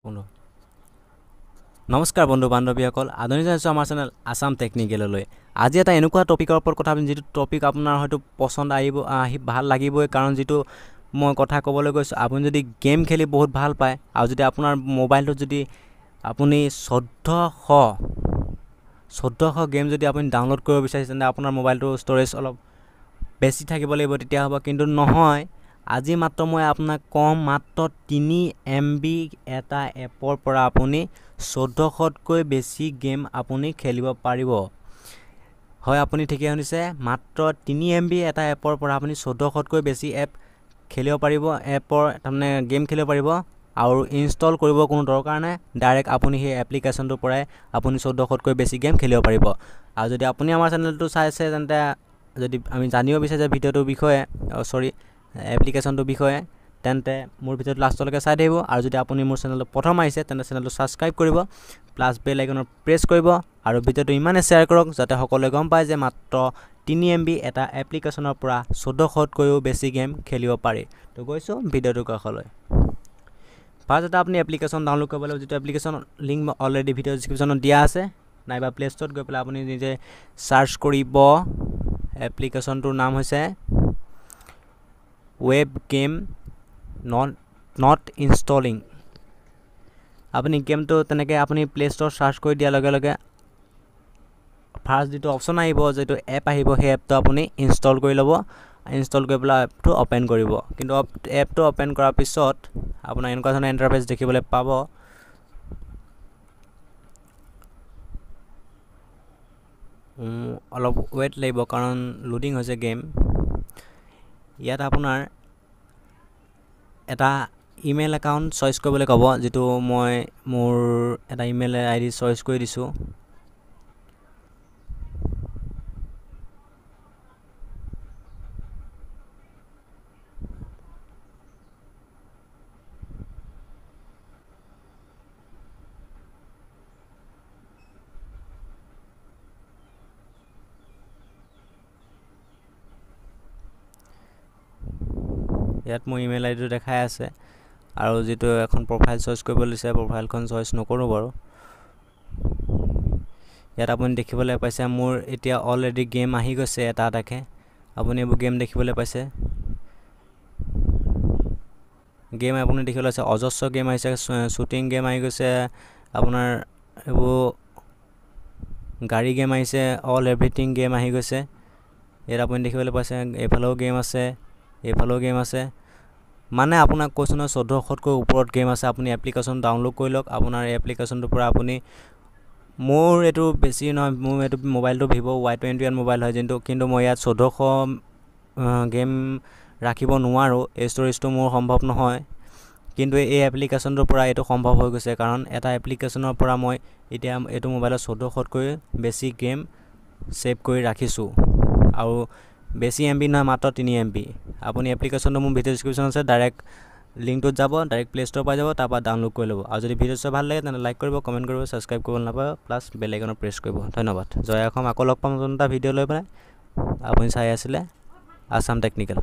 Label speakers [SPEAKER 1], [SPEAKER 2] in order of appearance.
[SPEAKER 1] বন্ধু নমস্কাৰ বন্ধু বান্ধৱীসকল আদৰণি জনাইছোঁ আমাৰ চেনেল আসাম টেকনিকেললৈ। আজি এটা এনেকুৱা টপিকৰ ওপৰত কথা পাতিম যিটো টপিক আপোনাৰ হয়তো পছন্দ আহি ভাল লাগিবই, কাৰণ যিটো মই কথা ক'বলৈ গৈছোঁ, আপুনি যদি গেম খেলি বহুত ভাল পায় আৰু যদি আপোনাৰ মোবাইলটোত যদি আপুনি 1400 গেম যদি আপুনি ডাউনলোড কৰিব বিচাৰিছে, তেন্তে আপোনাৰ মোবাইলটো ষ্ট'ৰেজ অলপ বেছি থাকিব লাগিব, তেতিয়া হ'ব। কিন্তু নহয়, আজি মাত্ৰ মই আপোনাক কম, মাত্ৰ 3 MB এটা এপৰ পৰা আপুনি 1400তকৈ বেছি গেম আপুনি খেলিব পাৰিব। হয়, আপুনি ঠিকেই শুনিছে, মাত্ৰ 3 MB এটা এপৰ পৰা আপুনি 1400তকৈ বেছি এপ খেলিব পাৰিব। এপৰ তাৰমানে গেম খেলিব পাৰিব আৰু ইনষ্টল কৰিব কোনো দৰকাৰ নাই, ডাইৰেক্ট আপুনি সেই এপ্লিকেশ্যনটোৰ পৰাই আপুনি 1400তকৈ বেছি গেম খেলিব পাৰিব। আৰু যদি আপুনি আমাৰ চেনেলটো চাইছে, তেন্তে যদি আমি জানিব বিচাৰিছে ভিডিঅ'টোৰ বিষয়ে এপ্লিকেশ্যনটোৰ বিষয়ে, তেন্তে মোৰ ভিডিঅ'টো লাষ্টলৈকে চাই থাকিব। আৰু যদি আপুনি মোৰ চেনেলটো প্ৰথম আহিছে, তেন্তে চেনেলটো ছাবস্ক্ৰাইব কৰিব, প্লাছ বেল আইকনত প্ৰেছ কৰিব আৰু ভিডিঅ'টো ইমানে শ্বেয়াৰ কৰক যাতে সকলোৱে গম পায় যে মাত্ৰ 3 MB এটা এপ্লিকেশ্যনৰ পৰা 1400তকৈও বেছি গেম খেলিব পাৰি। তো গৈছোঁ ভিডিঅ'টোৰ কাষলৈ। ফাৰ্ষ্ট এটা আপুনি এপ্লিকেশ্যন ডাউনলোড কৰিব লাগিব, যিটো এপ্লিকেশ্যন লিংক মই অলৰেডি ভিডিঅ' ডিছক্ৰিপশ্যনত দিয়া আছে, নাইবা প্লে ষ্ট'ৰত গৈ পেলাই আপুনি নিজে চাৰ্চ কৰিব। এপ্লিকেশ্যনটোৰ নাম হৈছে ৱেব গেম নট ইনষ্টলিং। আপুনি গেমটো তেনেকৈ আপুনি প্লে ষ্ট'ৰত চাৰ্চ কৰি দিয়াৰ লগে লগে ফাৰ্ষ্ট যিটো অপশ্যন আহিব, যিটো এপ আহিব, সেই এপটো আপুনি ইনষ্টল কৰি ল'ব। ইনষ্টল কৰি পেলাই এপটো অ'পেন কৰিব। কিন্তু এপটো অ'পেন কৰাৰ পিছত আপোনাৰ এনেকুৱা ধৰণৰ ইণ্টাৰফেচ দেখিবলৈ পাব। অলপ ৱেইট লাগিব, কাৰণ লোডিং হৈছে গেম। ইয়াত আপোনাৰ এটা ইমেইল একাউণ্ট চইচ কৰিবলৈ ক'ব, যিটো মই মোৰ এটা ইমেইল ID চইচ কৰি দিছোঁ। ইয়াত মোৰ ইমেইল ID টো দেখাই আছে, আৰু যিটো এখন প্ৰফাইল চইচ কৰিব দিছে, প্ৰফাইলখন চইচ নকৰোঁ বাৰু। ইয়াত আপুনি দেখিবলৈ পাইছে মোৰ এতিয়া অলৰেডি গেম আহি গৈছে এটা এটাকৈ। আপুনি এইবোৰ গেম দেখিবলৈ পাইছে। গেম আপুনি দেখিবলৈ পাইছে, অজস্ৰ গেম আহিছে, শ্বুটিং গেম আহি গৈছে, আপোনাৰ এইবোৰ গাড়ী গেম আহিছে, অল এভৰিথিং গেম আহি গৈছে। ইয়াত আপুনি দেখিবলৈ পাইছে এইফালেও গেম আছে, এইফালেও গেম আছে। মানে আপোনাক কৈছোঁ নহয়, 1400তকৈ ওপৰত গেম আছে। আপুনি এপ্লিকেশ্যন ডাউনলোড কৰি লওক। আপোনাৰ এই এপ্লিকেশ্যনটোৰ পৰা আপুনি, মোৰ এইটো বেছি নহয়, মোৰ এইটো মোবাইলটো ভিভ' Y21 মোবাইল হয়, কিন্তু মই ইয়াত 1400 গেম ৰাখিব নোৱাৰোঁ, এই ষ্ট'ৰেজটো মোৰ সম্ভৱ নহয়। কিন্তু এই এপ্লিকেশ্যনটোৰ পৰা এইটো সম্ভৱ হৈ গৈছে, কাৰণ এটা এপ্লিকেশ্যনৰ পৰা মই এতিয়া এইটো মোবাইলত 1400তকৈ বেছি গেম ছেভ কৰি ৰাখিছোঁ। আৰু বেছি MB নহয়, মাত্ৰ 3 MB। আপুনি এপ্লিকেশ্যনটো মোৰ ভিডিঅ' ডিছক্ৰিপশ্যন আছে, ডাইৰেক্ট লিংকটোত যাব, ডাইৰেক্ট প্লে ষ্ট'ৰ পাই যাব, তাৰপৰা ডাউনলোড কৰি ল'ব। আৰু যদি ভিডিঅ' চাই ভাল লাগে, তেন্তে লাইক কৰিব, কমেণ্ট কৰিব, ছাবস্ক্ৰাইব কৰিব নাপাব, প্লাছ বেল আইকনত প্ৰেছ কৰিব। ধন্যবাদ। জয় অসম। আকৌ লগ পাম নতুন এটা ভিডিঅ' লৈ পেলাই। আপুনি চাই আছিলে আসাম টেকনিকেল।